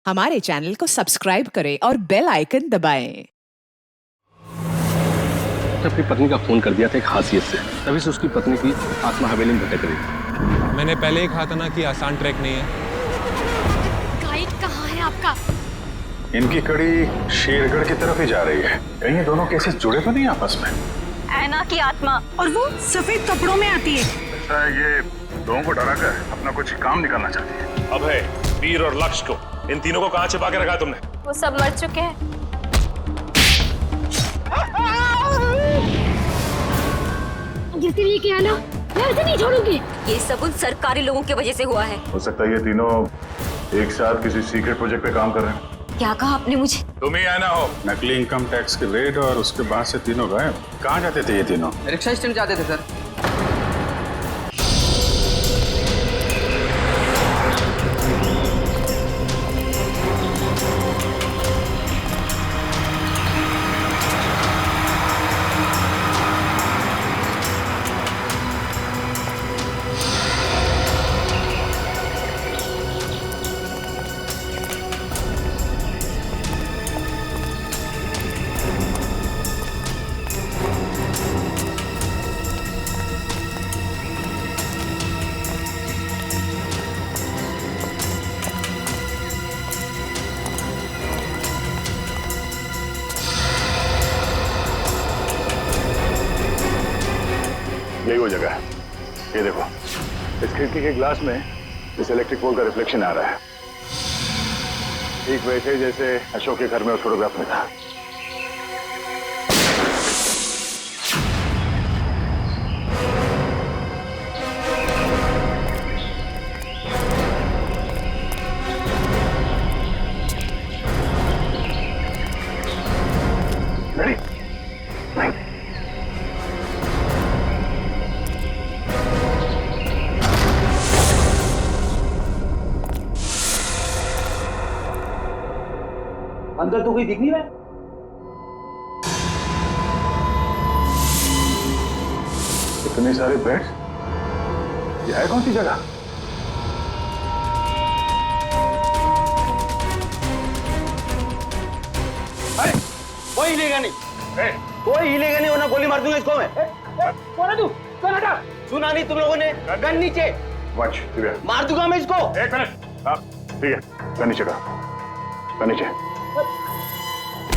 हमारे चैनल को सब्सक्राइब करें और बेल आइकन दबाएं। अपनी पत्नी का फोन कर दिया था एक हासियत से, तभी से उसकी पत्नी की आत्मा हवेली में भटक रही। मैंने पहले ही कहा था ना कि आसान ट्रैक नहीं है। गाइड कहाँ है आपका? इनकी कड़ी शेरगढ़ की तरफ ही जा रही है। कहीं ये दोनों केसेस जुड़े तो नहीं आपस में? ऐना की आत्मा और वो सफेद कपड़ों में आती है। ऐसा है ये लोगों को डरा कर अपना कुछ काम निकालना चाहती है। अब है वीर और लक्ष्य को, इन तीनों को कहाँ छिपा के रखा तुमने? वो सब मर चुके हैं। जिसके लिए किया ना, मैं उसे नहीं छोड़ूंगी। ये सब उन सरकारी लोगों की वजह से हुआ है। हो सकता है ये तीनों एक साथ किसी सीक्रेट प्रोजेक्ट पे काम कर रहे हैं। क्या कहा आपने मुझे? तुम ही आना हो। नकली इनकम टैक्स के रेड और उसके बाद से तीनों गायब। कहाँ जाते थे ये तीनों? रिक्शा स्टैंड जाते थे सर। यही वो जगह है। ये देखो, इस खिड़की के ग्लास में इस इलेक्ट्रिक पोल का रिफ्लेक्शन आ रहा है, ठीक वैसे जैसे अशोक के घर में उस फोटोग्राफ में था। Ready? Right. अंदर तो कोई दिख नहीं रहा है। इतने सारे बेड, ये है कौन सी जगह? अरे कोई हिलेगा नहीं, कोई हिलेगा नहीं वरना गोली मार दूंगा इसको मैं। कौन है तू? कौन हटा? सुना नहीं तुम लोगों ने? गन नीचे। वॉच, मार दूंगा मैं इसको। एक मिनट। हाँ ठीक है, गन नीचे का, गन नीचे।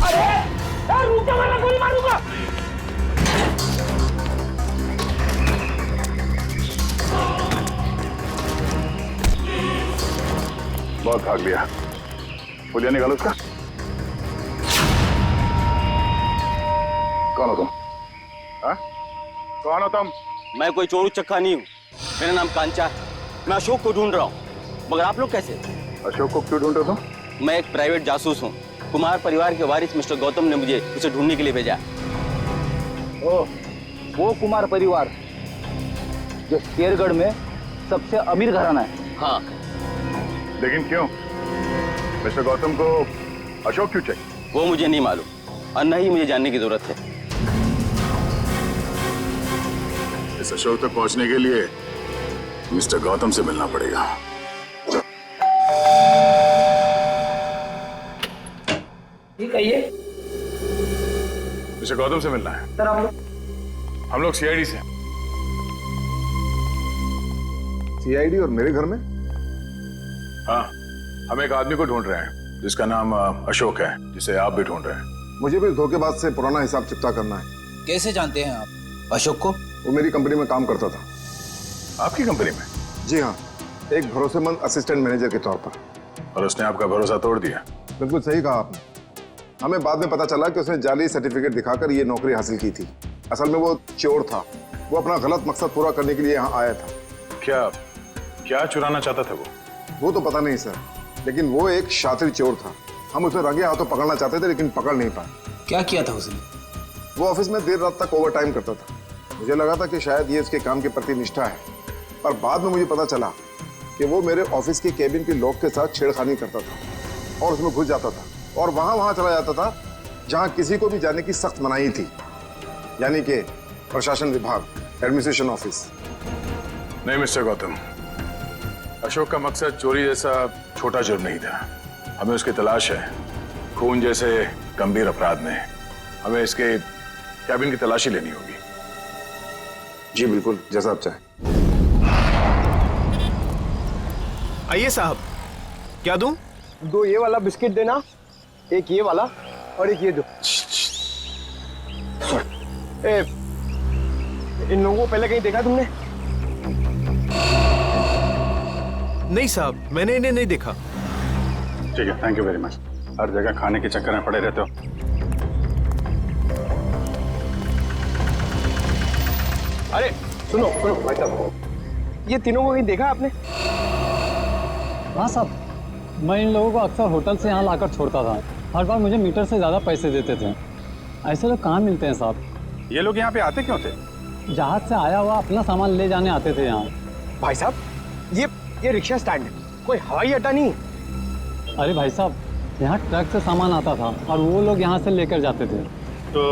अरे रुक जा वरना गोली मार दूंगा। बहुत भाग लिया, पुलिया निकालो उसका। कौन हो तुम? हाँ? कौन हो तुम? मैं कोई चोर उचक्का नहीं हूँ, मेरा नाम कांचा है। मैं अशोक को ढूंढ रहा हूँ, मगर आप लोग कैसे? अशोक को क्यों ढूंढ रहे हो तुम? मैं एक प्राइवेट जासूस हूँ। कुमार परिवार के वारिस मिस्टर गौतम ने मुझे उसे ढूंढने के लिए भेजा। ओह, वो कुमार परिवार जो शेरगढ़ में सबसे अमीर घराना है। हाँ। लेकिन क्यों? मिस्टर गौतम को अशोक क्यों चाहिए? वो मुझे नहीं मालूम और न ही मुझे जानने की जरूरत है। इस अशोक तक पहुंचने के लिए मिस्टर गौतम से मिलना पड़ेगा। ठीक है, ये मिस्टर गौतम से मिलना है। सर हम लोग सीआईडी से। सीआईडी और मेरे घर में? हाँ, हम एक आदमी को ढूंढ रहे हैं जिसका नाम अशोक है, जिसे आप भी ढूंढ रहे हैं। मुझे भी धोखेबाज से पुराना हिसाब चुकता करना है। कैसे जानते हैं आप अशोक को? वो मेरी कंपनी में काम करता था। आपकी कंपनी में? जी हाँ, एक भरोसेमंद असिस्टेंट मैनेजर के तौर पर। और उसने आपका भरोसा तोड़ दिया? बिल्कुल सही कहा आपने। हमें बाद में पता चला कि उसने जाली सर्टिफिकेट दिखाकर ये नौकरी हासिल की थी। असल में वो चोर था, वो अपना गलत मकसद पूरा करने के लिए यहाँ आया था। क्या क्या चुराना चाहता था वो तो पता नहीं सर, लेकिन वो एक शातिर चोर था। हम उसे रंगे हाथों पकड़ना चाहते थे लेकिन पकड़ नहीं पाए। क्या किया था उसने? वो ऑफिस में देर रात तक ओवर टाइम करता था। मुझे लगा था कि शायद ये उसके काम के प्रति निष्ठा है, पर बाद में मुझे पता चला कि वो मेरे ऑफिस के केबिन के लॉक के साथ छेड़खानी करता था और उसमें घुस जाता था और वहां चला जाता था जहां किसी को भी जाने की सख्त मनाही थी, यानी कि प्रशासन विभाग, एडमिनिस्ट्रेशन ऑफिस। नहीं मिस्टर गौतम, अशोक का मकसद चोरी जैसा छोटा जुर्म नहीं था। हमें उसकी तलाश है। खून जैसे गंभीर अपराध में हमें इसके कैबिन की तलाशी लेनी होगी। जी बिल्कुल, जैसा आप चाहें। आइए साहब, क्या दूं? 2 ये वाला बिस्किट देना, एक ये वाला और एक ये दो। इन लोगों को पहले कहीं देखा तुमने? नहीं साहब, मैंने इन्हें नहीं देखा। ठीक है, थैंक यू वेरी मच। हर जगह खाने के चक्कर में पड़े रहते हो। अरे सुनो भाई साहब, ये तीनों को कहीं देखा आपने? हाँ साहब, मैं इन लोगों को अक्सर होटल से यहाँ लाकर छोड़ता था। हर बार मुझे मीटर से ज़्यादा पैसे देते थे। ऐसे लोग कहाँ मिलते हैं साहब? ये लोग यहाँ पे आते क्यों थे? जहाज से आया हुआ अपना सामान ले जाने आते थे यहाँ। भाई साहब, ये रिक्शा स्टैंड है, कोई हवाई अड्डा नहीं है। अरे भाई साहब, यहाँ ट्रक से सामान आता था और वो लोग यहाँ से लेकर जाते थे। तो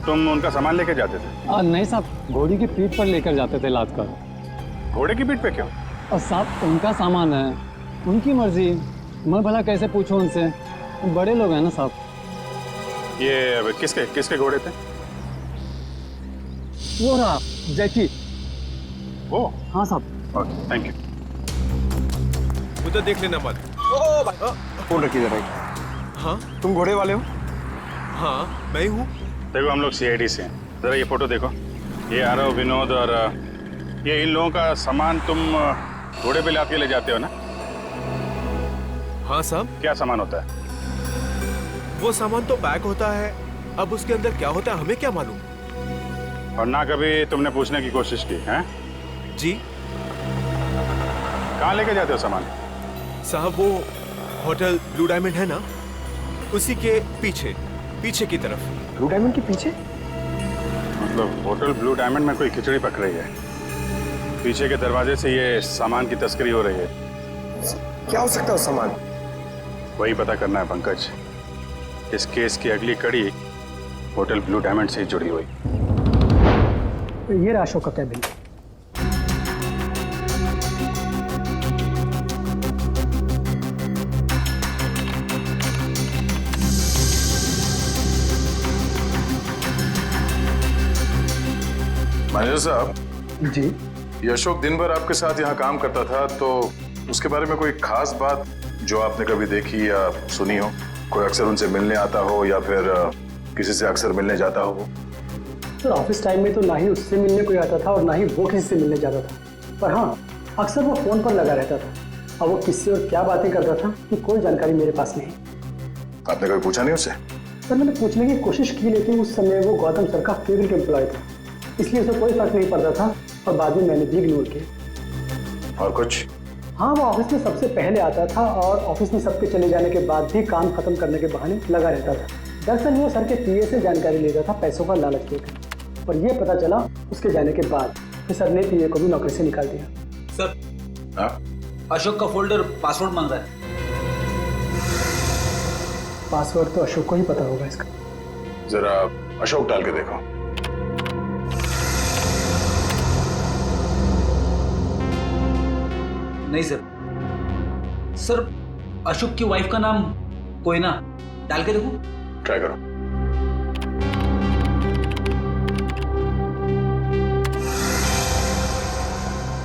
तुम उनका सामान लेके जाते थे? नहीं साहब, घोड़ी की पीठ पर लेकर जाते थे लाद कर। घोड़े की पीठ पे क्यों? और साहब, उनका सामान है, उनकी मर्जी। मैं भला कैसे पूछूं उनसे? बड़े लोग हैं ना साहब। ये किसके घोड़े थे? वो रहा जैकी। वो? हाँ साहब। Okay, thank you. उधर देख लेना मत। फोन रखिए जरा। हाँ तुम घोड़े वाले हो? हाँ मैं हूँ। देखो, हम लोग CID से हैं। जरा ये फोटो देखो। ये आरव, विनोद और ये इन लोगों का सामान तुम घोड़े पे लाद के ले जाते हो ना? हाँ साहब। क्या सामान होता है? वो सामान तो पैक होता है, अब उसके अंदर क्या होता है हमें क्या मालूम। और ना कभी तुमने पूछने की कोशिश की है? जी कहाँ लेके जाते हो सामान? साहब, वो होटल ब्लू डायमंड है ना, उसी के पीछे की तरफ। ब्लू डायमंड के पीछे? मतलब होटल ब्लू डायमंड में कोई खिचड़ी पक रही है, पीछे के दरवाजे से ये सामान की तस्करी हो रही है। क्या हो सकता है उस सामान? वही पता करना है पंकज। इस केस की अगली कड़ी होटल ब्लू डायमंड से ही जुड़ी हुई। ये रहा अशोक का कैबिन। मैनेजर साहब जी। ये अशोक दिन भर आपके साथ यहाँ काम करता था, तो उसके बारे में कोई खास बात जो आपने कभी देखी या सुनी हो? कोई अक्सर उनसे मिलने आता हो या फिर किसी से अक्सर मिलने जाता हो? सर, ऑफिस टाइम में तो ना ही उससे मिलने कोई आता था और ना ही वो किसी से मिलने जाता था। पर हाँ, अक्सर वो फोन पर लगा रहता था और वो किससे और क्या बातें करता था कि कोई जानकारी मेरे पास नहीं। आपने कभी पूछा नहीं उससे? सर, मैंने पूछने की कोशिश की, लेकिन उस समय वो गौतम सर का फील्ड एम्प्लॉय था, इसलिए उसे कोई फर्क नहीं पड़ता था और बाद में मैंने भी इग्नोर किया। और कुछ? हाँ, वो ऑफिस में सबसे पहले आता था और ऑफिस में सबके चले जाने के बाद भी काम खत्म करने के बहाने लगा रहता था। दरअसल वो सर के PA से जानकारी लेता था पैसों का लालच देकर, और ये पता चला उसके जाने के बाद कि सर ने PA को भी नौकरी से निकाल दिया। सर, हाँ? अशोक का फोल्डर पासवर्ड मांग रहा है। पासवर्ड तो अशोक को ही पता होगा इसका। जरा अशोक डाल के देखो। नहीं सर। सर, अशोक की वाइफ का नाम कोयना, डाल के देखो। ट्राई करो।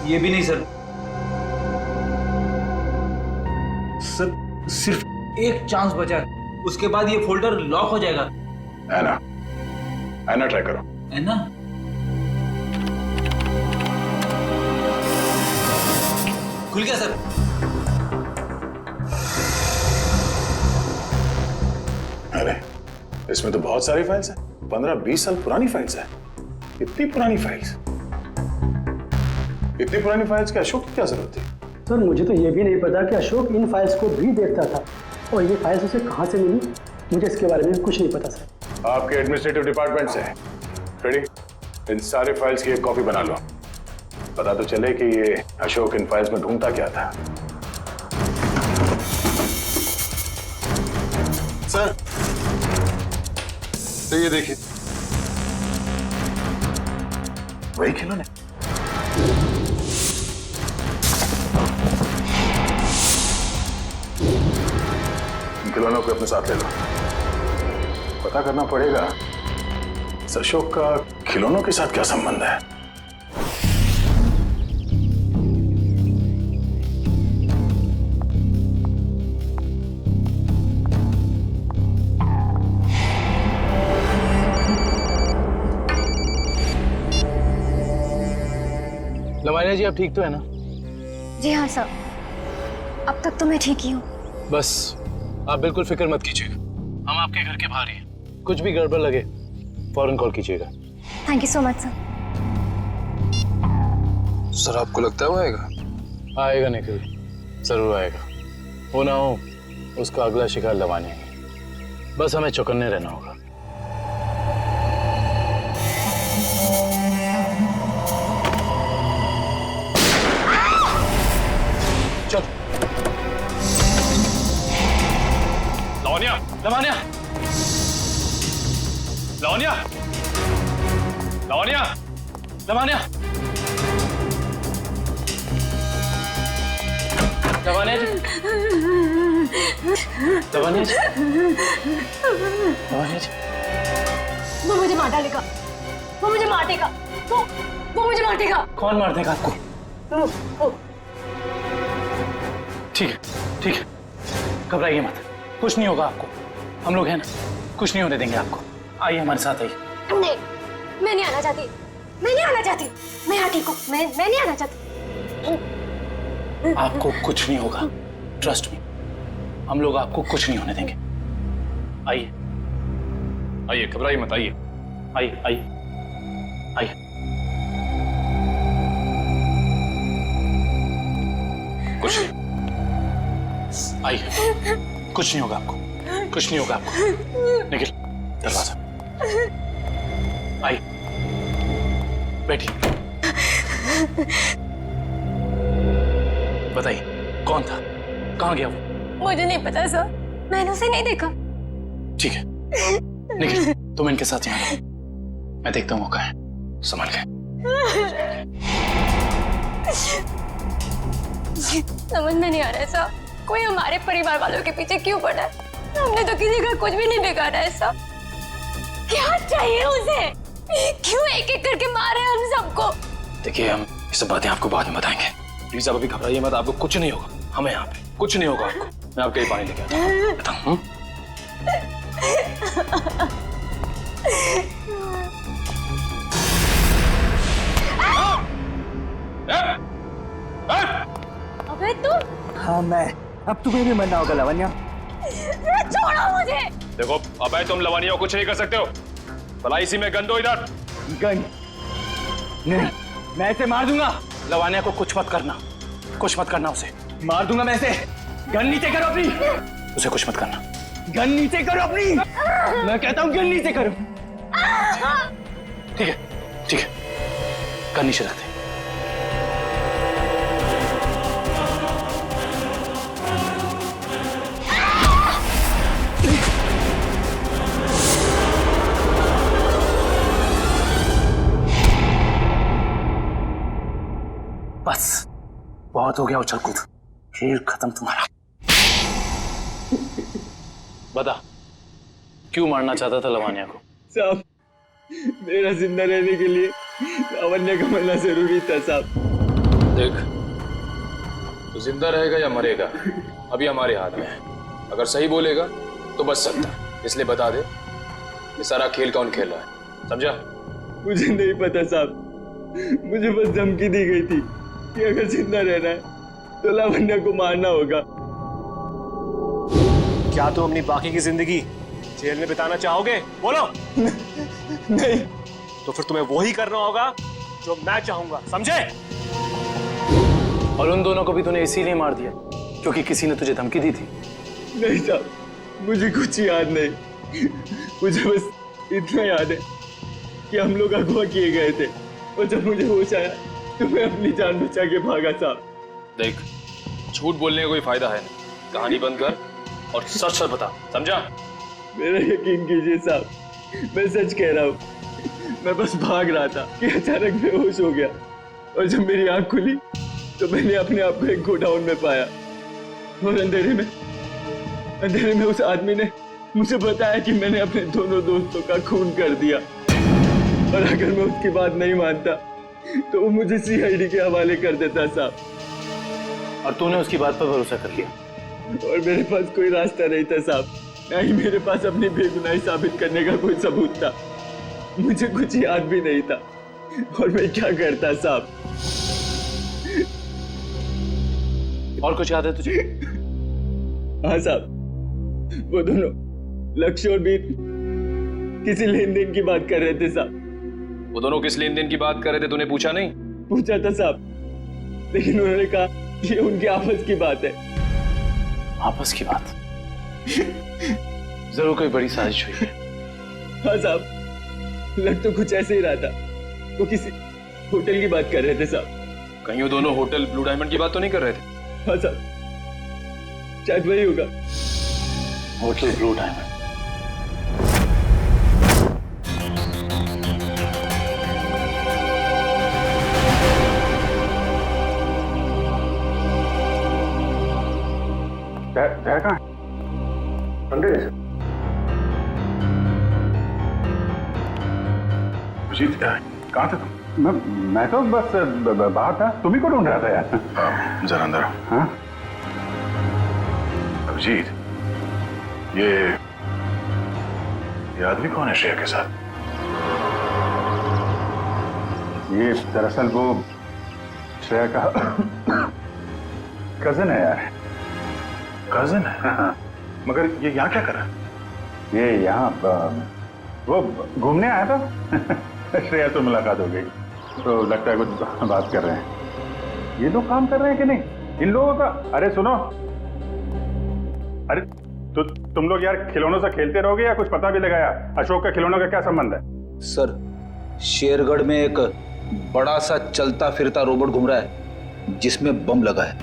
ये भी नहीं सर। सर, सिर्फ एक चांस बचा है, उसके बाद ये फोल्डर लॉक हो जाएगा। ऐना ट्राई करो। ऐना? खुल गया सर। अरे, इसमें तो बहुत सारी फाइल्स हैं। 15-20 साल पुरानी फाइल्स हैं। इतनी पुरानी फाइल्स? इतनी पुरानी फाइल्स के अशोक की क्या जरूरत थी? सर, मुझे तो ये भी नहीं पता कि अशोक इन फाइल्स को भी देखता था, और ये फाइल्स उसे कहाँ से मिली, मुझे इसके बारे में कुछ नहीं पता सर। आपके एडमिनिस्ट्रेटिव डिपार्टमेंट से रेडी, इन सारे फाइल्स की एक कॉपी बना लो। पता तो चले कि ये अशोक इन फाइल्स में ढूंढता क्या था। सर, तो ये देखिए, वही खिलौने। खिलौनों को अपने साथ ले लो। पता करना पड़ेगा इस अशोक का खिलौनों के साथ क्या संबंध है। लवानिया जी, आप ठीक तो है ना? जी हाँ सर, अब तक तो मैं ठीक ही हूँ। बस आप बिल्कुल फिक्र मत कीजिएगा, हम आपके घर के बाहर ही हैं। कुछ भी गड़बड़ लगे फौरन कॉल कीजिएगा। Thank you so much sir. Sir आपको लगता है वो आएगा? आएगा निखिल, जरूर आएगा। हो ना हो उसका अगला शिकार लवानिया है। बस हमें चौकन्ने रहना होगा। चल लवानिया, लवानिया, लवानिया, लवानिया, लवानिया, लवानिया जी, लवानिया जी, लवानिया जी। वो मुझे मार डालेगा, वो मुझे मार देगा, वो मुझे मार देगा। कौन मार देगा आपको? ठीक है, ठीक है, घबराइए मत, कुछ नहीं होगा आपको। हम लोग हैं ना, कुछ नहीं होने देंगे आपको। आइए हमारे साथ आइए। नहीं, मैं नहीं आना चाहती, मैं नहीं आना चाहती, मैं यहाँ ठीक हूँ, मैं नहीं आना चाहती। आपको कुछ नहीं होगा, ट्रस्ट मी, हम लोग आपको कुछ नहीं होने देंगे। आइए आइए, घबराइए मत, आइए। आइए आइए आइए। कुछ नहीं, आइए, कुछ नहीं होगा आपको, कुछ नहीं होगा आपको। निखिल, दरवाजा। आइए, बैठिए। बताइए कौन था, कहाँ गया वो? मुझे नहीं पता सर, मैंने उसे नहीं देखा। ठीक है निखिल, तुम इनके साथ यहाँ रहो, मैं देखता हूँ वो कहाँ है। संभाल के। समझ में नहीं आ रहा है सर, कोई हमारे परिवार वालों के पीछे क्यों पड़ा है? हमने तो किसी का कुछ भी नहीं बिगाड़ा है सर। क्या चाहिए उसे? क्यों एक एक करके मारे हम सबको? देखिए, हम ये सब बातें आपको बाद में बताएंगे। प्लीज आप अभी घबराइए मत, आपको कुछ नहीं होगा। हमें यहाँ पे कुछ नहीं होगा आपको। मैं आपके लिए पानी लेके आता हूँ। बताऊँ? अबे तू? हाँ मैं। अब तुम्हें भी मरना होगा लवन्या। छोड़ो मुझे। देखो अबे, तुम लवानिया को कुछ नहीं कर सकते हो। भला इसी में गन दो इधर। गन नहीं, मैं इसे मार दूंगा। लवानिया को कुछ मत करना, कुछ मत करना, उसे मार दूंगा मैं इसे। गन नीचे करो अपनी, उसे कुछ मत करना। गन नीचे करो अपनी, मैं कहता हूँ गन नीचे करो। ठीक है, ठीक है, गन नीचे रखते। बस बहुत हो गया उछल कूद, खेल खत्म तुम्हारा। बता, क्यों मारना चाहता था लवानिया को? साहब, मेरा जिंदा रहने के लिए लावण्या का मरना जरूरी था साहब। देख, तो जिंदा रहेगा या मरेगा अभी हमारे हाथ में है। अगर सही बोलेगा तो बच सकता है, इसलिए बता दे ये सारा खेल कौन खेल रहा है, समझा? मुझे नहीं पता साहब, मुझे बस धमकी दी गई थी कि अगर जिंदा रहना है तो लावण्या को मारना होगा। क्या तुम अपनी बाकी की जिंदगी जेल में बिताना चाहोगे? बोलो। नहीं। तो फिर तुम्हें वही करना होगा जो मैं चाहूंगा, समझे? और उन दोनों को भी तूने इसीलिए मार दिया क्योंकि किसी ने तुझे धमकी दी थी? नहीं साहब, मुझे कुछ याद नहीं। मुझे बस इतना याद है कि हम लोग अगवा किए गए थे और जब मुझे होश आया तो मैं अपनी जान बचा के भागा साहब। देख, झूठ बोलने का कोई फायदा है नहीं, कहानी बंद कर और सच सच बता, समझा? मेरा यकीन कीजिए साहब, मैं सच कह रहा हूँ। मैं बस भाग रहा था कि अचानक बेहोश हो गया और जब मेरी आंख खुली तो मैंने अपने आप को एक गोडाउन में पाया और अंधेरे में अंधेरे में उस आदमी ने मुझे बताया कि मैंने अपने दोनों दोस्तों का खून कर दिया, और अगर मैं उसकी बात नहीं मानता तो वो मुझे सीआईडी के हवाले कर देता साहब। और तूने उसकी बात पर भरोसा कर लिया? और मेरे पास कोई रास्ता नहीं था साहब, ना ही मेरे पास अपनी बेगुनाही साबित करने का कोई सबूत था। मुझे कुछ याद भी नहीं था, और मैं क्या करता साहब? और कुछ याद है तुझे? हाँ साहब, वो दोनों लक्ष्य और वीर किसी लेन देन की बात कर रहे थे साहब। वो दोनों किस लेन देन की बात कर रहे थे, तूने पूछा नहीं? पूछा था साहब, लेकिन उन्होंने कहा ये उनकी आपस की बात है। आपस की बात? जरूर कोई बड़ी साजिश हुई है। हाँ साहब, लग तो कुछ ऐसे ही रहा था। वो किसी होटल की बात कर रहे थे साहब। कहीं वो दोनों होटल ब्लू डायमंड की बात तो नहीं कर रहे थे? हाँ साहब, शायद वही होगा। Hotel blue diamond. जय कहाँ है? अंदर है। अभिजीत, कहाँ थे तुम? मैं तो बस बाहर था। तुम ही को ढूंढ रहा था यार। जरा अंदर। हाँ अभिजीत, ये आदमी कौन है श्रेया के साथ? ये दरअसल वो श्रेया का कजन है यार। कजन है? हाँ। मगर ये यहाँ क्या कर रहा है? ये यहाँ वो घूमने आया था। श्रेया से मुलाकात हो गई तो लगता है कुछ बात कर रहे हैं। ये लोग काम कर रहे हैं कि नहीं इन लोगों का? अरे सुनो, अरे तो तुम लोग यार खिलौनों से खेलते रहोगे या कुछ पता भी लगाया? अशोक का खिलौनों का क्या संबंध है? सर, शेरगढ़ में एक बड़ा सा चलता फिरता रोबोट घूम रहा है जिसमें बम लगा है।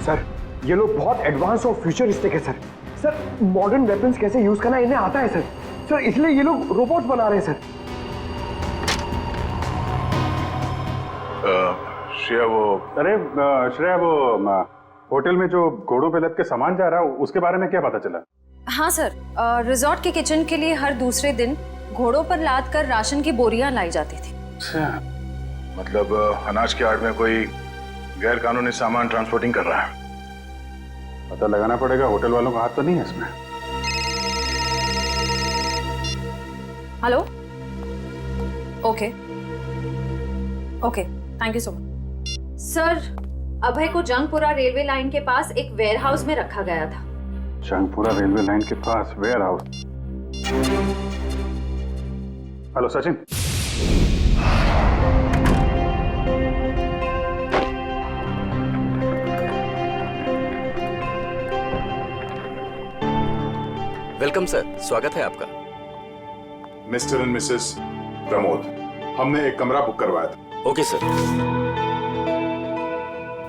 सर, ये लोग बहुत एडवांस और फ्यूचरिस्टिक है सर। सर, मॉडर्न वेपन्स कैसे यूज करना इन्हें आता है सर। सर, इसलिए ये लोग रोबोट्स बना रहे हैं सर। श्रेया वो होटल में जो घोड़ों पे लद के सामान जा रहा है उसके बारे में क्या पता चला? हाँ सर, रिजॉर्ट के किचन के लिए हर दूसरे दिन घोड़ों पर लाद कर राशन की बोरियां लाई जाती थी। मतलब अनाज के आड़ में कोई गैर कानूनी सामान ट्रांसपोर्टिंग कर रहा है। पता लगाना पड़ेगा, होटल वालों का हाथ तो नहीं है इसमें। Hello, okay okay, thank you so much. Sir, Abhay को जंगपुरा रेलवे लाइन के पास एक वेयरहाउस में रखा गया था। जंगपुरा रेलवे लाइन के पास warehouse? Hello Sachin. Welcome sir, स्वागत है आपका। मिस्टर एंड मिसेस प्रमोद, हमने एक कमरा बुक करवाया था। Okay sir.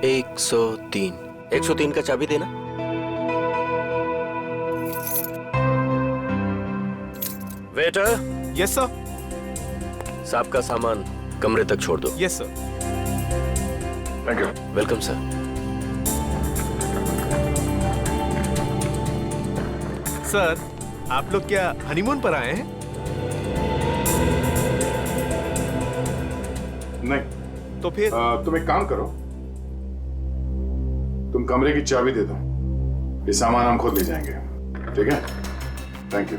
103 का चाबी देना। वेटर। Yes sir. साहब का सामान कमरे तक छोड़ दो। Yes sir. Thank you. Welcome sir. Sir, आप लोग क्या हनीमून पर आए हैं? नहीं। तो फिर तुम एक काम करो, तुम कमरे की चाबी दे दो, ये सामान हम खुद ले जाएंगे। ठीक है? Thank you.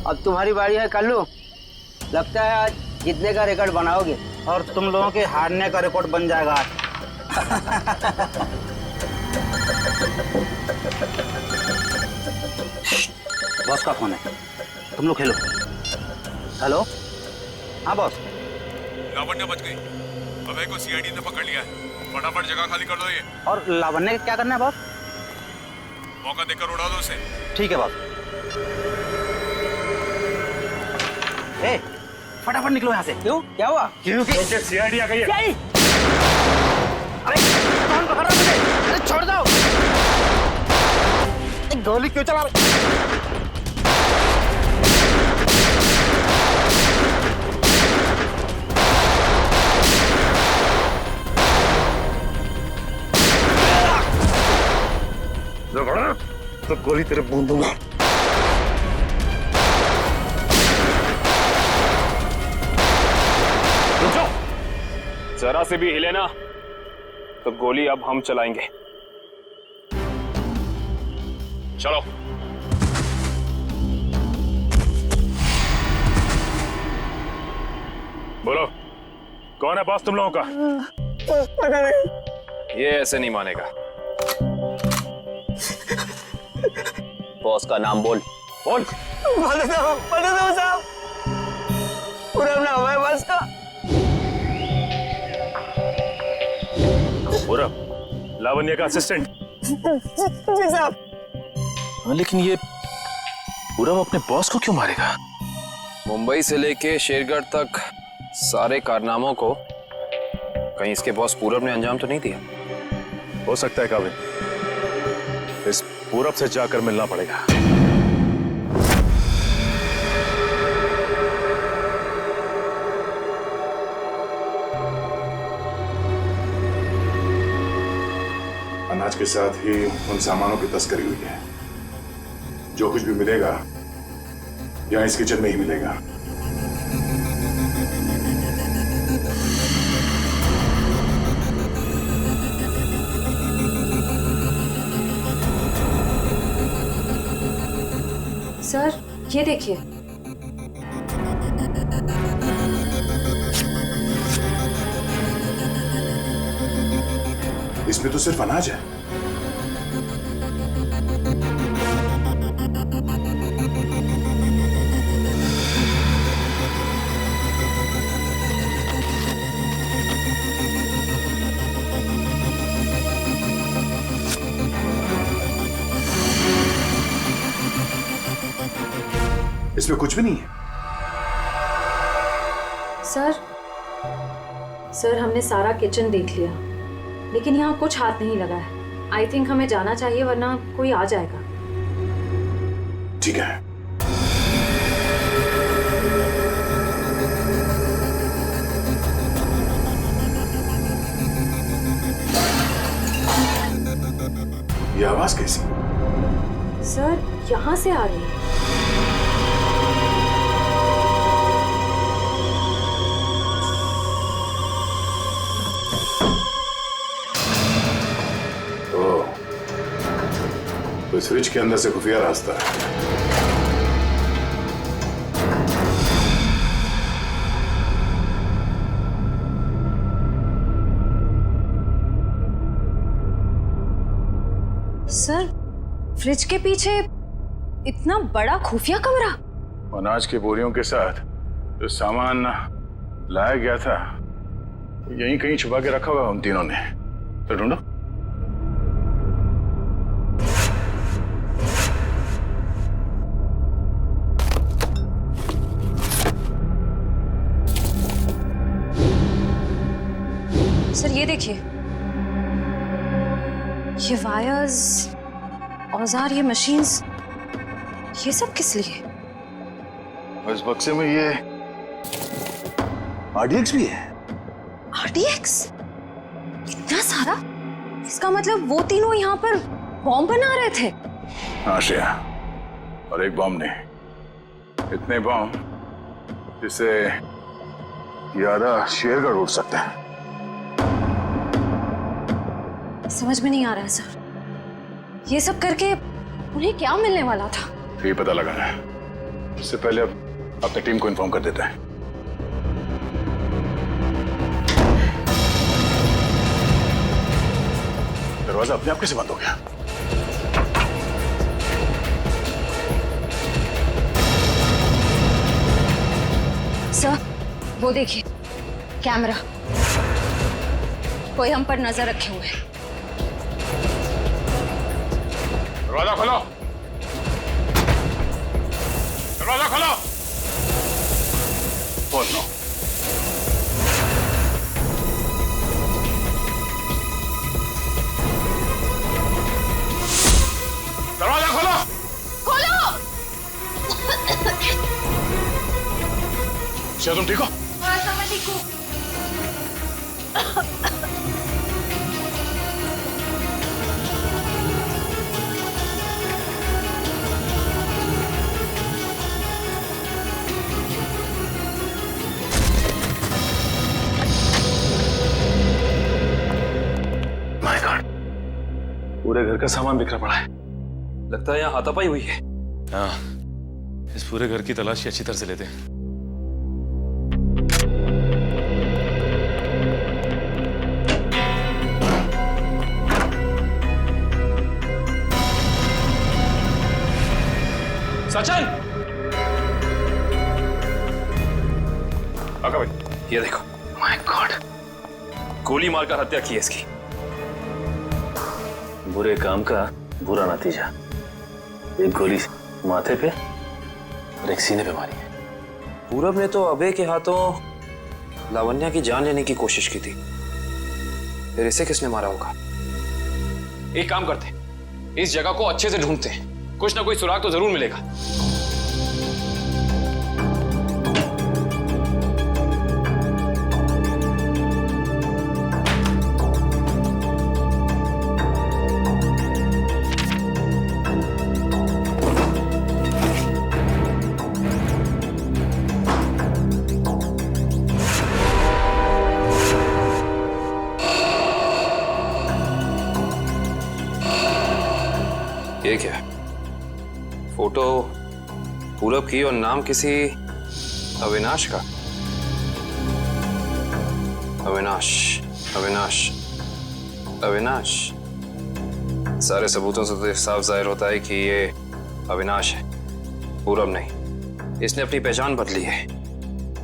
अब तुम्हारी बारी है कल्लू। लगता है आज जीतने का रिकॉर्ड बनाओगे और तुम लोगों के हारने का रिकॉर्ड बन जाएगा आज। बॉस का फोन है, तुम लोग खेलो। हेलो, हाँ बॉस। लावण्य बच गई, अभय को सीआईडी ने पकड़ लिया है। फटाफट जगह खाली कर दो ये। और लावण्य क्या करना है बॉस? मौका देकर उड़ा दो उसे। ठीक है बॉस। ए, फटाफट निकलो यहाँ से। क्यों, क्या हुआ? क्योंकि सीआईडी आ गई है। अरे कौन पकड़ रहा मुझे? अरे छोड़ दो। गोली क्यों चला रहे? तो गोली तेरे मुंह दूंगा। रुक जाओ, जरा से भी हिले ना तो गोली अब हम चलाएंगे। चलो। बोलो, कौन है बॉस तुम लोगों का? पता नहीं। ये ऐसे नहीं मानेगा। बॉस का नाम बोल। बोल। बता दो साहब, पूरा नाम है बॉस का। पूरा लावण्य का असिस्टेंट। जी साहब। लेकिन ये पूरब अपने बॉस को क्यों मारेगा? मुंबई से लेके शेरगढ़ तक सारे कारनामों को कहीं इसके बॉस पूरब ने अंजाम तो नहीं दिया? हो सकता है काबिल, इस पूरब से जाकर मिलना पड़ेगा। अनाज के साथ ही उन सामानों की तस्करी हुई है। जो कुछ भी मिलेगा यहाँ इस किचन में ही मिलेगा। सर ये देखिए, इसमें तो सिर्फ अनाज है। इसमें कुछ भी नहीं है। सर हमने सारा किचन देख लिया, लेकिन यहाँ कुछ हाथ नहीं लगा है। आई थिंक हमें जाना चाहिए, वरना कोई आ जाएगा। ठीक है। ये आवाज कैसी? सर यहाँ से आ रही है। तो इस फ्रिज के अंदर से खुफिया रास्ता है। सर फ्रिज के पीछे इतना बड़ा खुफिया कमरा? अनाज के बोरियों के साथ जो सामान लाया गया था यहीं कहीं छुपा के रखा हुआ उन तीनों ने। तो ढूंढो। सर ये देखिए, ये वायर्स, औजार, ये मशीन्स, ये सब किस लिए? इस बक्से में ये RDX भी है। RDX? इतना सारा? इसका मतलब वो तीनों यहाँ पर बॉम्ब बना रहे थे? हाँ श्रेया, और एक बॉम्ब नहीं, इतने बॉम्ब जिससे ये आधा शेरगढ़ उड़ सकता है। समझ में नहीं आ रहा है सर, ये सब करके उन्हें क्या मिलने वाला था? ये पता लगाना है। उससे पहले अब अपनी टीम को इन्फॉर्म कर देता है। दरवाजा अपने आप कैसे बंद हो गया? सर वो देखिए, कैमरा, कोई हम पर नजर रखे हुए है। दरवाजा खोलो, दरवाजा खोलो। बोलो। दरवाजा खोलो। खोलो। क्या तुम ठीक हो? हाँ सर मैं ठीक हूँ। पूरे घर का सामान बिखरा पड़ा है। लगता है यहाँ हाथापाई हुई है। हाँ, इस पूरे घर की तलाशी अच्छी तरह से लेते हैं। सचिन! आका भाई, ये देखो। माय गॉड, गोली मारकर हत्या की है इसकी। बुरे काम का बुरा नतीजा। एक गोली माथे पे और एक सीने पे मारी है। पूरब ने तो अभय के हाथों लावण्या की जान लेने की कोशिश की थी, फिर इसे किसने मारा होगा? एक काम करते हैं, इस जगह को अच्छे से ढूंढते हैं, कुछ ना कोई सुराग तो जरूर मिलेगा। ये क्या है? फोटो पूरब की और नाम किसी अविनाश का। अविनाश, अविनाश, अविनाश। सारे सबूतों से तो साफ जाहिर होता है कि ये अविनाश है, पूरब नहीं। इसने अपनी पहचान बदली है,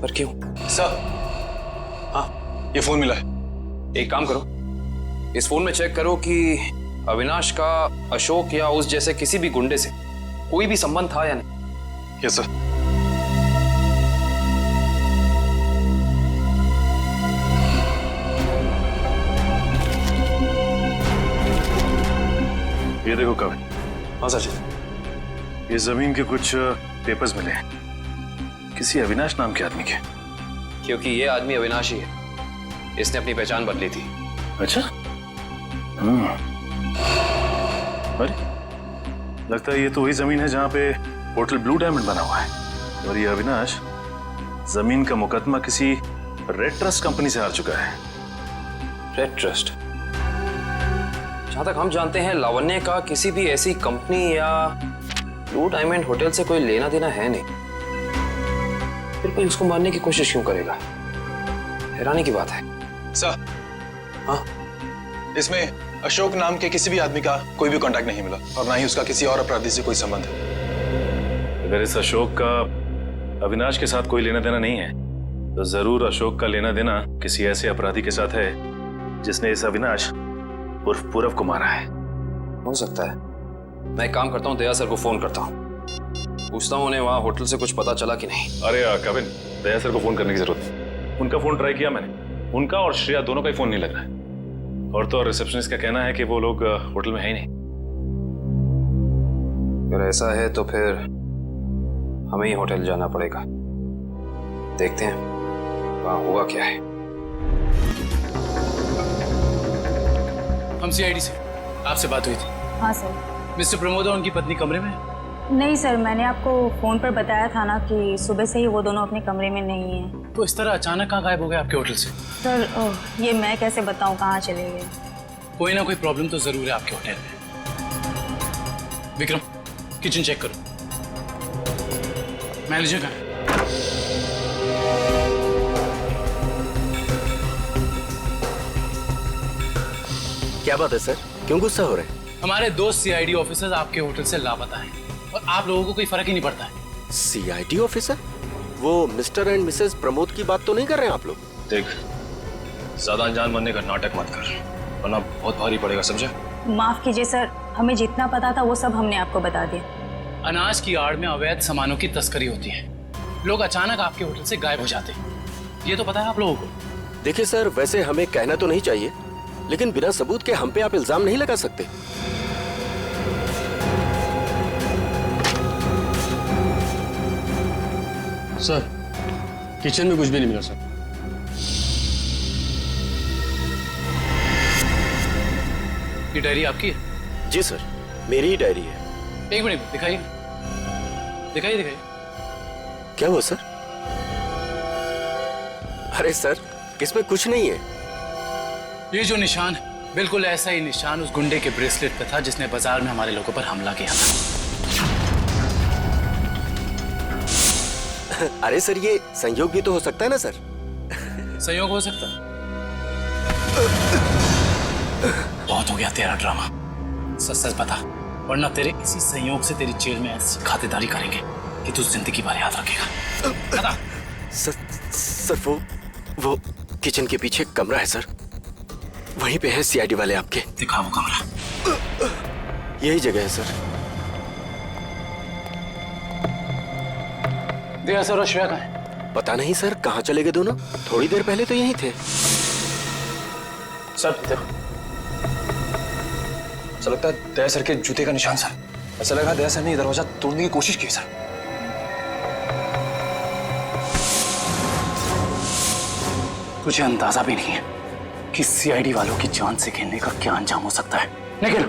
पर क्यों? सर, हाँ, ये फोन मिला है। एक काम करो, इस फोन में चेक करो कि अविनाश का अशोक या उस जैसे किसी भी गुंडे से कोई भी संबंध था या नहीं। Yes sir. ये देखो कविन। हाँ सर। ये जमीन के कुछ पेपर्स मिले हैं, किसी अविनाश नाम के आदमी के। क्योंकि ये आदमी अविनाश ही है, इसने अपनी पहचान बदली थी। अच्छा। अरे लगता है ये तो वही जमीन है जहां पे होटल ब्लू डायमंड बना हुआ है, और ये अविनाश जमीन का मुकदमा किसी रेड ट्रस्ट कंपनी से हार चुका है। Red trust? जहां तक हम जानते हैं लावण्य का किसी भी ऐसी कंपनी या ब्लू डायमंड होटल से कोई लेना देना है नहीं, फिर कोई उसको मारने की कोशिश क्यों करेगा? हैरानी की बात है। सर, हाँ, इसमें अशोक नाम के किसी भी आदमी का कोई भी कांटेक्ट नहीं मिला, और ना ही उसका किसी और अपराधी से कोई संबंध है। अगर इस अशोक का अविनाश के साथ कोई लेना देना नहीं है, तो जरूर अशोक का लेना देना किसी ऐसे अपराधी के साथ है जिसने इस अविनाश उर्फ पूरब को मारा है। हो सकता है। मैं एक काम करता हूँ, दया सर को फोन करता हूँ, पूछता हूँ उन्हें वहाँ होटल से कुछ पता चला कि नहीं। अरे कविन, दया सर को फोन करने की जरूरत नहीं। उनका फोन ट्राई किया मैंने, उनका और श्रेया दोनों का ही फोन नहीं लग रहा है। और तो और रिसेप्शनिस्ट का कहना है कि वो लोग होटल में है ही नहीं। अगर ऐसा है तो फिर हमें ही होटल जाना पड़ेगा। देखते हैं वहाँ हुआ क्या है। हम सीआईडी से, आपसे बात हुई थी। हाँ सर। मिस्टर प्रमोद और उनकी पत्नी कमरे में? नहीं सर, मैंने आपको फोन पर बताया था ना कि सुबह से ही वो दोनों अपने कमरे में नहीं हैं। तो इस तरह अचानक कहाँ गायब हो गए आपके होटल से? सर ये मैं कैसे बताऊं कहाँ चले गए। कोई ना कोई प्रॉब्लम तो जरूर है आपके होटल में। विक्रम, किचन चेक करो। मैनेजर कहाँ है? क्या बात है सर, क्यों गुस्सा हो रहे हैं? हमारे दो सीआईडी ऑफिसर्स आपके होटल से लापता हैं और आप लोगों को कोई फर्क ही नहीं पड़ता है। CID officer? वो मिस्टर एंड मिसेस प्रमोद की बात तो नहीं कर रहे हैं आप लोग? देख, ज्यादा अनजान बनने का नाटक मत कर, वरना बहुत भारी पड़ेगा, समझे? माफ कीजिए सर, हमें जितना पता था वो सब हमने आपको बता दिया। अनाज की आड़ में अवैध सामानों की तस्करी होती है, लोग अचानक आपके होटल से गायब हो जाते हैं, ये तो पता है आप लोगों को? देखिए सर, वैसे हमें कहना तो नहीं चाहिए, लेकिन बिना सबूत के हम पे आप इल्जाम नहीं लगा सकते। सर, किचन में कुछ भी नहीं मिला सर। ये डायरी आपकी है? जी सर, मेरी ही डायरी है। एक मिनट दिखाइए, दिखाइए दिखाइए। क्या हुआ सर? अरे सर, इसमें कुछ नहीं है। ये जो निशान बिल्कुल ऐसा ही निशान उस गुंडे के ब्रेसलेट पे था जिसने बाजार में हमारे लोगों पर हमला किया था। अरे सर, ये संयोग भी तो हो सकता है ना सर? संयोग हो सकता। बहुत हो गया तेरा ड्रामा, सच सच बता, वरना तेरे इसी संयोग से तेरी जेल में ऐसी खातिरदारी करेंगे कि तू जिंदगी भर याद रखेगा। बता। सर वो किचन के पीछे कमरा है सर, वहीं पे है सीआईडी वाले आपके। दिखा वो कमरा। यही जगह है सर। दिया सर, और श्रेया कहाँ है? पता नहीं सर, कहाँ चले गए दोनों? थोड़ी देर पहले तो यहीं थे। सर देखो, ऐसा लगता है दया सर के जूते का निशान सर। ऐसा लगा दया सर ने दरवाजा तोड़ने की कोशिश की सर। तुझे अंदाजा भी नहीं है कि सीआईडी वालों की जान से खेलने का क्या अंजाम हो सकता है। निकल,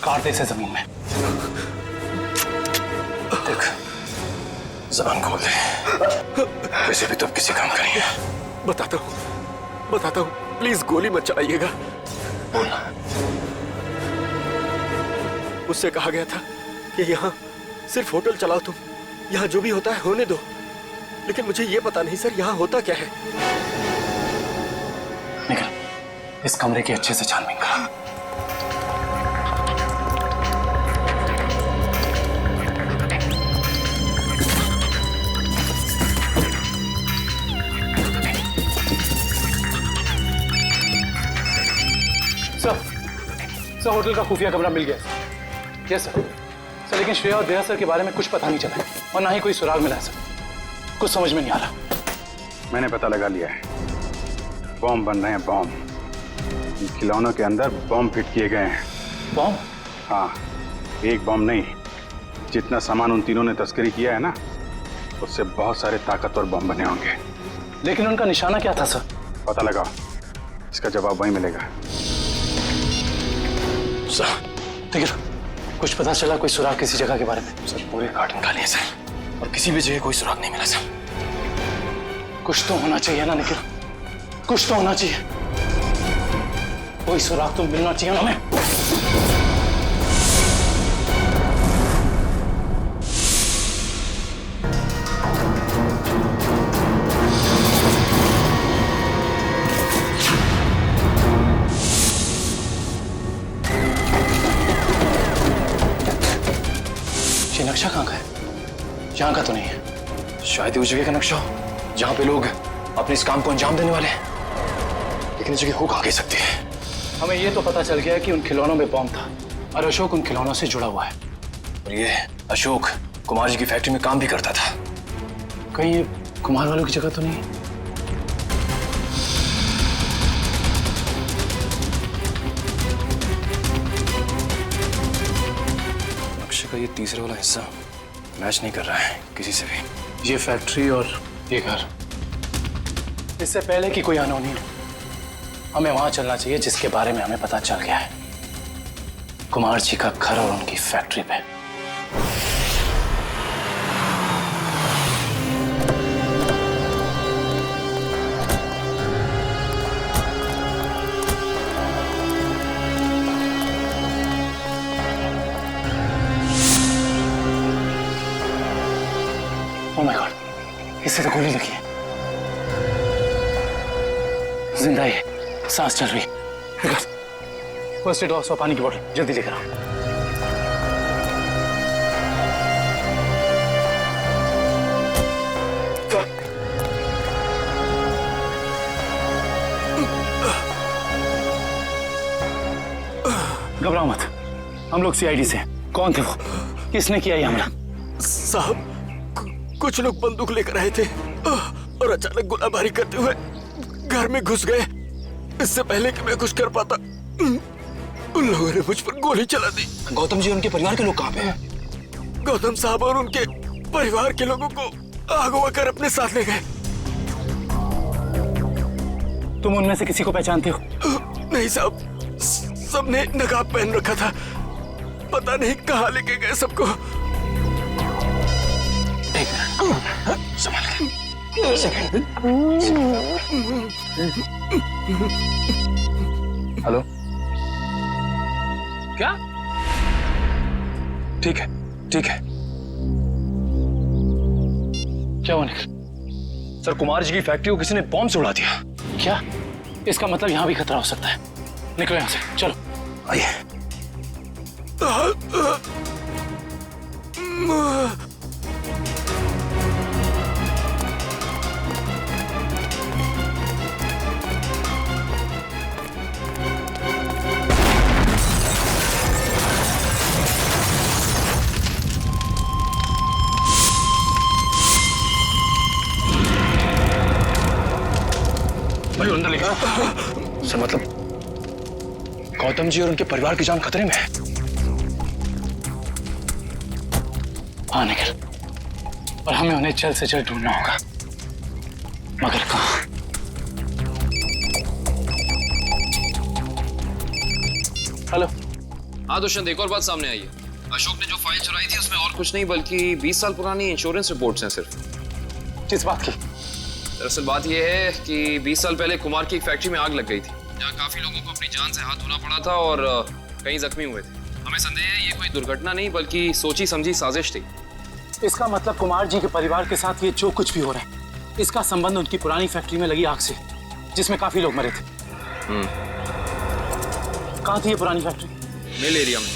काट दे इसे जमीन में। देख, ज़बान खोल दे, वैसे भी तो अब किसी काम करेंगे। बताता हूँ, प्लीज गोली मत चलाइएगा। बोलना। उससे कहा गया था कि यहाँ सिर्फ होटल चलाओ तुम, यहाँ जो भी होता है होने दो। लेकिन मुझे ये पता नहीं सर, यहाँ होता क्या है। निकल, इस कमरे की अच्छे से छानबीन कर। सर, होटल का खुफिया कमरा मिल गया। यस सर, लेकिन श्रेया और दया सर के बारे में कुछ पता नहीं चला है और ना ही कोई सुराग मिला है सर। कुछ समझ में नहीं आ रहा। मैंने पता लगा लिया है, बॉम्ब बन रहे हैं, बॉम्ब। इन खिलौनों के अंदर बॉम्ब फिट किए गए हैं। बॉम्ब? हाँ, एक बॉम्ब नहीं, जितना सामान उन तीनों ने तस्करी किया है ना, उससे बहुत सारे ताकतवर बॉम्ब बने होंगे। लेकिन उनका निशाना क्या था सर? पता लगाओ, इसका जवाब वहीं मिलेगा। ठीक है, कुछ पता चला कोई सुराग किसी जगह के बारे में? सर पूरे कार्टन खाली है सर, और किसी भी जगह कोई सुराग नहीं मिला सर। कुछ तो होना चाहिए ना निखिल, कुछ तो होना चाहिए। कोई सुराग तो मिलना चाहिए ना हमें। ये नक्शा कहाँ का है? यहाँ का तो नहीं है। शायद उस जगह का नक्शा हो जहाँ पे लोग अपने इस काम को अंजाम देने वाले हैं, लेकिन इस जगह हो कहाँ कह सकती है। हमें ये तो पता चल गया कि उन खिलौनों में बॉम्ब था और अशोक उन खिलौनों से जुड़ा हुआ है। और ये अशोक कुमार जी की फैक्ट्री में काम भी करता था। कहीं ये कुमार वालों की जगह तो नहीं? नक्शे का ये तीसरा वाला हिस्सा मैच नहीं कर रहा है किसी से भी। ये फैक्ट्री और ये घर, इससे पहले कि कोई अनहोनी हो, हमें वहां चलना चाहिए जिसके बारे में हमें पता चल गया है, कुमार जी का घर और उनकी फैक्ट्री पे। ओह माय गॉड, इससे तो गोली लगी है। जिंदा है, सांस चल रही है। फर्स्ट एड बॉक्स और पानी की बोतल जल्दी लेकर आओ। घबराओ मत, हम लोग सीआईडी से। कौन थे वो? किसने किया ये हमला? साहब, कुछ लोग बंदूक लेकर आए थे और अचानक गोलाबारी करते हुए घर में घुस गए। इससे पहले कि मैं कुछ कर पाता, उन लोगों ने मुझ पर गोली चला दी। गौतम जी और उनके परिवार के लोग कहाँ पे हैं? गौतम साहब और उनके परिवार के लोगों को अगवा कर अपने साथ ले गए। तुम उनमें से किसी को पहचानते हो? नहीं साहब, सबने नकाब पहन रखा था, पता नहीं कहाँ लेके गए सबको। एक मिनट, संभाल के। हेलो, क्या? ठीक है, ठीक है। क्या हुआ निखिल? सर, कुमार जी की फैक्ट्री को किसी ने बॉम्ब से उड़ा दिया। क्या? इसका मतलब यहाँ भी खतरा हो सकता है। निकलो यहाँ से, चलो। आइए। भाई अंदर लेकर सर, मतलब गौतम जी और उनके परिवार की जान खतरे में है। हाँ निखिल, और हमें उन्हें जल्द से जल्द ढूंढना होगा, मगर कहाँ? हेलो। हाँ दुष्यंत, एक और बात सामने आई है। अशोक ने जो फाइल चुराई थी उसमें और कुछ नहीं बल्कि 20 साल पुरानी इंश्योरेंस रिपोर्ट्स हैं सिर्फ। किस बात की? दरअसल बात यह है कि 20 साल पहले कुमार की एक फैक्ट्री में आग लग गई थी, जहाँ काफी लोगों को अपनी जान से हाथ धोना पड़ा था और कई जख्मी हुए थे। हमें संदेह है ये कोई दुर्घटना नहीं बल्कि सोची समझी साजिश थी। इसका मतलब कुमार जी के परिवार के साथ ये जो कुछ भी हो रहा है, इसका संबंध उनकी पुरानी फैक्ट्री में लगी आग से, जिसमें काफी लोग मरे थे। कहाँ थी ये पुरानी फैक्ट्री? मिल एरिया में।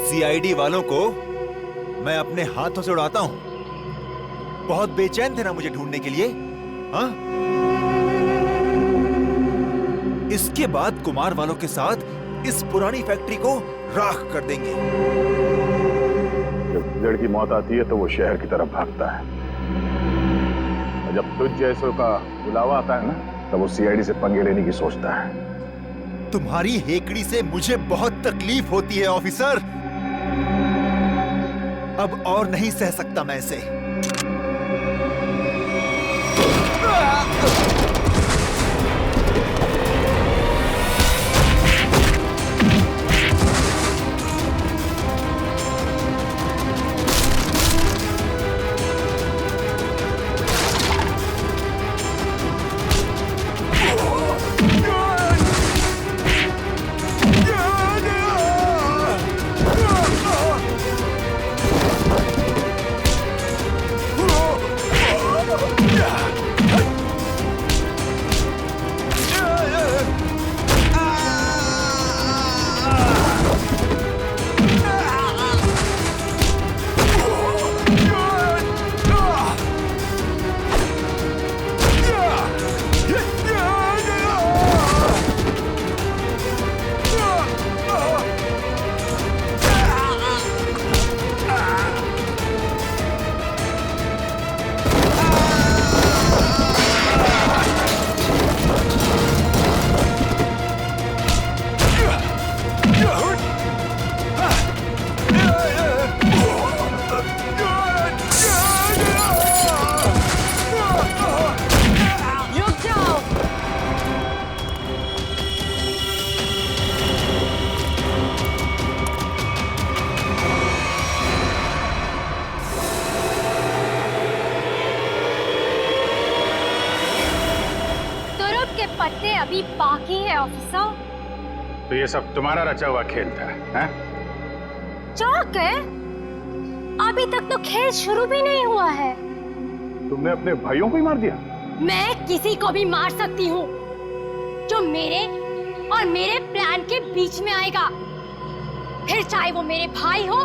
सीआईडी वालों को मैं अपने हाथों से उड़ाता हूं। बहुत बेचैन थे ना मुझे ढूंढने के लिए, हाँ? इसके बाद कुमार वालों के साथ इस पुरानी फैक्ट्री को राख कर देंगे। जब जड़ की मौत आती है तो वो शहर की तरफ भागता है, और जब तुझ जैसों का बुलावा आता है ना, तब वो सीआईडी से पंगे लेने की सोचता है। तुम्हारी हेकड़ी से मुझे बहुत तकलीफ होती है ऑफिसर। अब और नहीं सह सकता मैं इसे। तो ये सब तुम्हारा रचा हुआ खेल था, हैं? चौक है, अभी तक तो खेल शुरू भी नहीं हुआ है। तुमने अपने भाइयों को ही मार दिया? मैं किसी को भी मार सकती हूँ जो मेरे और मेरे प्लान के बीच में आएगा, फिर चाहे वो मेरे भाई हो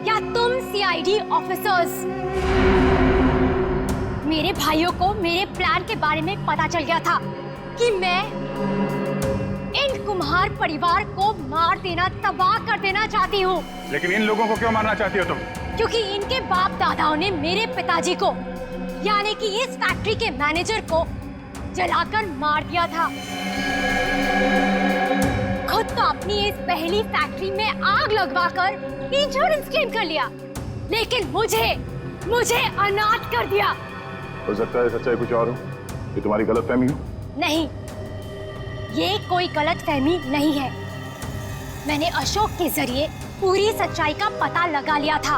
या तुम सीआईडी ऑफिसर्स। मेरे भाइयों को मेरे प्लान के बारे में पता चल गया था कि मैं इन कुम्हार परिवार को मार देना, तबाह कर देना चाहती हूँ। लेकिन इन लोगों को क्यों मारना चाहती हो तुम? क्योंकि इनके बाप दादाओं ने मेरे पिताजी को, यानी कि इस फैक्ट्री के मैनेजर को जलाकर मार दिया था। खुद तो अपनी इस पहली फैक्ट्री में आग लगवाकर इंश्योरेंस क्लेम कर लिया, लेकिन मुझे अनाथ कर दिया। हो सकता है सच्चाई कुछ और हो, ये तुम्हारी गलतफहमी हो। नहीं, ये कोई गलतफहमी नहीं है। मैंने अशोक के जरिए पूरी सच्चाई का पता लगा लिया था।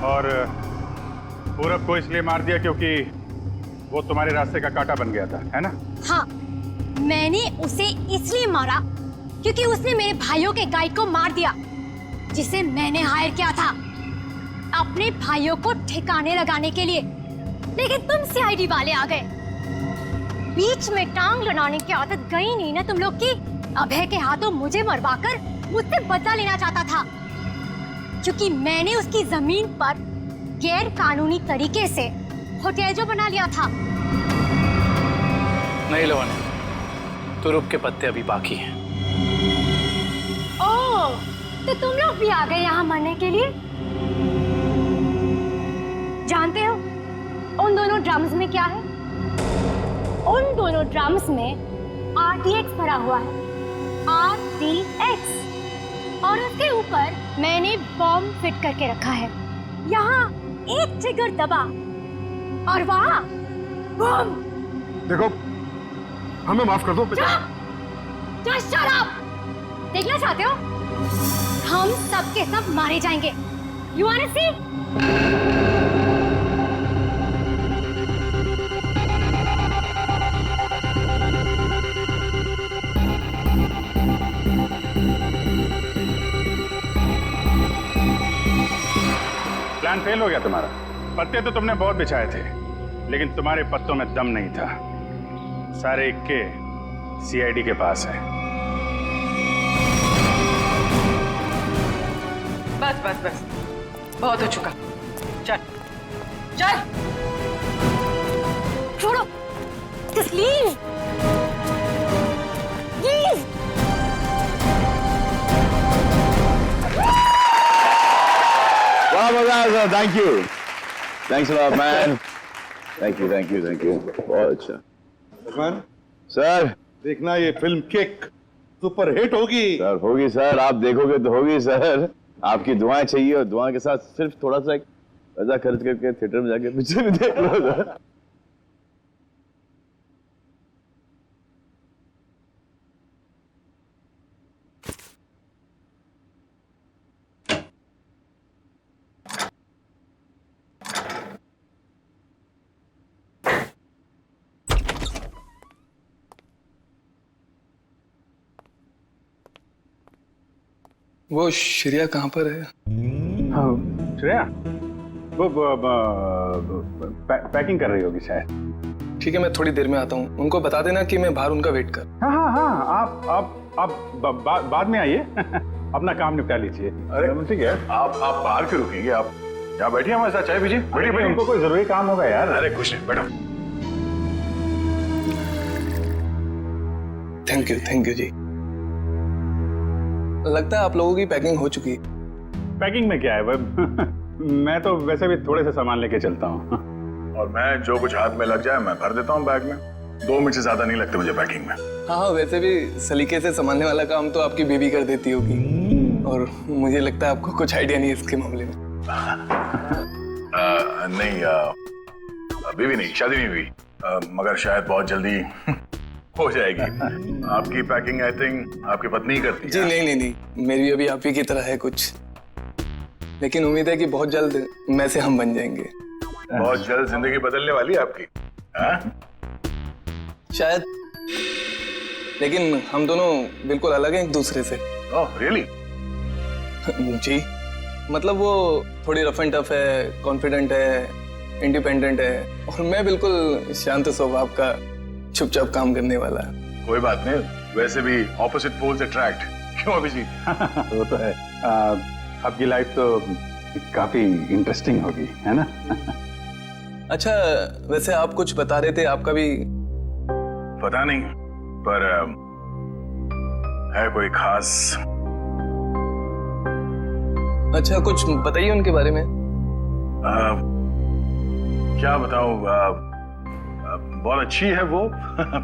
और पूरब को इसलिए मार दिया क्योंकि वो तुम्हारे रास्ते का कांटा बन गया था, है ना? हाँ, मैंने उसे इसलिए मारा क्योंकि उसने मेरे भाइयों के गाइड को मार दिया, जिसे मैंने हायर किया था अपने भाइयों को ठिकाने लगाने के लिए। लेकिन तुम सीआईडी वाले आ गए, बीच में टांग लड़ाने की आदत गई नहीं ना तुम लोग की। अभय के हाथों मुझे मरवाकर मुझसे बदला लेना चाहता था, क्योंकि मैंने उसकी जमीन पर गैर कानूनी तरीके से होटल जो बना लिया था। नहीं लवानी, तुरुप के पत्ते अभी बाकी हैं। ओह, तो तुम लोग भी आ गए यहाँ मरने के लिए? जानते हो उन दोनों ड्रम्स में क्या है? उन दोनों ड्रम्स में RDX भरा हुआ है, RDX, और उसके ऊपर मैंने बॉम्ब फिट करके रखा है। यहाँ एक ट्रिगर दबा और वहाँ बॉम्ब। देखो, हमें माफ कर दो। Just shut up! देखना चाहते हो? हम सब के सब मारे जाएंगे। You wanna see? Plan fail हो गया तुम्हारा। पत्ते तो तुमने बहुत बिछाए थे, लेकिन तुम्हारे पत्तों में दम नहीं था। सारे इक्के सीआईडी के पास है। बस बस बस, बहुत हो चुका। चल चल, छोड़ो, just leave. Leave. वाह, मजा आया। Thank you, thanks a lot man. Thank you thank you thank you, बहुत अच्छा। भगवान सर, देखना ये फिल्म किक सुपर हिट होगी। सर होगी सर, आप देखोगे तो होगी सर। आपकी दुआएं चाहिए, और दुआ के साथ सिर्फ थोड़ा सा पैसा खर्च करके थिएटर में जाके पिक्चर भी देख लो सर। वो श्रेया कहाँ पर है? हाँ, श्रेया वो पैकिंग कर रही होगी शायद। ठीक है, मैं थोड़ी देर में आता हूँ। उनको बता देना कि मैं बाहर उनका वेट कर। हाँ हाँ हाँ, आप बाद में आइए। अपना काम निपटा लीजिए। अरे ठीक है, आप बाहर क्यों रुकेंगे? आप यहाँ बैठिए, हमारे साथ चाय पीजिए। बैठिए बैठिए, उनको कोई जरूरी काम होगा यार। अरे कुछ नहीं, बैठो। थैंक यू जी। लगता है आप लोगों की पैकिंग हो चुकी है। पैकिंग में क्या है, मैं तो वैसे भी थोड़े से सामान लेके चलता हूँ। और मैं जो कुछ हाथ में लग जाए मैं भर देता हूँ बैग में। 2 मिनट से ज्यादा नहीं लगते मुझे पैकिंग में। हाँ, वैसे भी सलीके से संभालने वाला काम तो आपकी बेबी कर देती होगी, और मुझे लगता है आपको कुछ आइडिया नहीं है इसके मामले में। नहीं, अभी भी नहीं, शादी नहीं हुई, मगर शायद बहुत जल्दी हो जाएगी। आपकी पैकिंग आई थिंक आपकी पत्नी ही करती है। जी नहीं, मेरी अभी आप ही की तरह है कुछ, लेकिन उम्मीद है कि बहुत जल्द मैं से हम बन जाएंगे। बहुत जल्द जिंदगी बदलने वाली है आपकी। शायद, लेकिन हम दोनों बिल्कुल अलग हैं एक दूसरे से। Oh really? जी, मतलब वो थोड़ी रफ एंड टफ है, कॉन्फिडेंट है, इंडिपेंडेंट है, और मैं बिल्कुल शांत स्वभाव का, चुपचाप काम करने वाला। कोई बात नहीं, वैसे भी ऑपोजिट पोल्स अट्रैक्ट, क्यों अभिजीत? वो तो है। आपकी लाइफ तो काफी इंटरेस्टिंग होगी, है ना? अच्छा, वैसे आप कुछ बता रहे थे, आपका भी? पता नहीं, पर है कोई खास? अच्छा, कुछ बताइए उनके बारे में। क्या बताऊं, बहुत अच्छी है वो,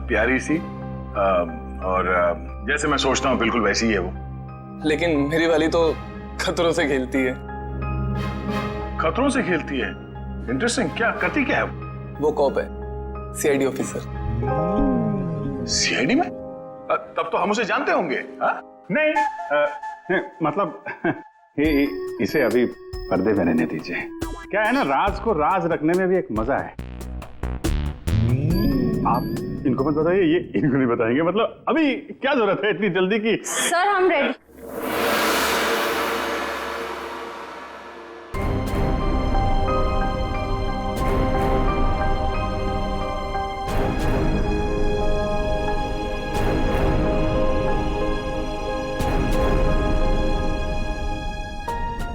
प्यारी सी, और जैसे मैं सोचता हूँ बिल्कुल वैसी ही है वो। लेकिन मेरी वाली तो खतरों से खेलती है। खतरों से खेलती है? इंटरेस्टिंग। क्या करती क्या है वो? कॉप है, सीआईडी ऑफिसर। सीआईडी में? तब तो हम उसे जानते होंगे। नहीं, मतलब इसे अभी पर्दे में रहने दीजिए। क्या है ना, राज को राज रखने में भी एक मजा है। आप इनको मत बताइए, ये इनको नहीं बताएंगे। मतलब अभी क्या जरूरत है इतनी जल्दी की? सर हम रेडी।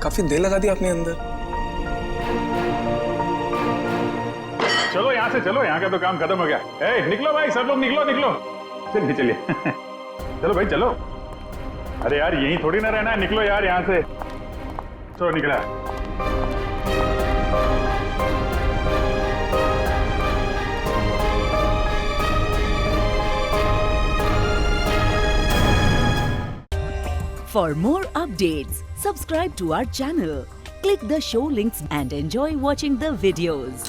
काफी देर लगा दी आपने अंदर। चलो यहाँ से चलो, यहाँ का तो काम खत्म हो गया। निकलो भाई, सब लोग निकलो निकलो। चलिए चलिए चलो भाई चलो। अरे यार यहीं थोड़ी ना रहना है, निकलो यार यहाँ से। चलो निकला। For more updates, subscribe to our channel, click the show links and enjoy watching the videos.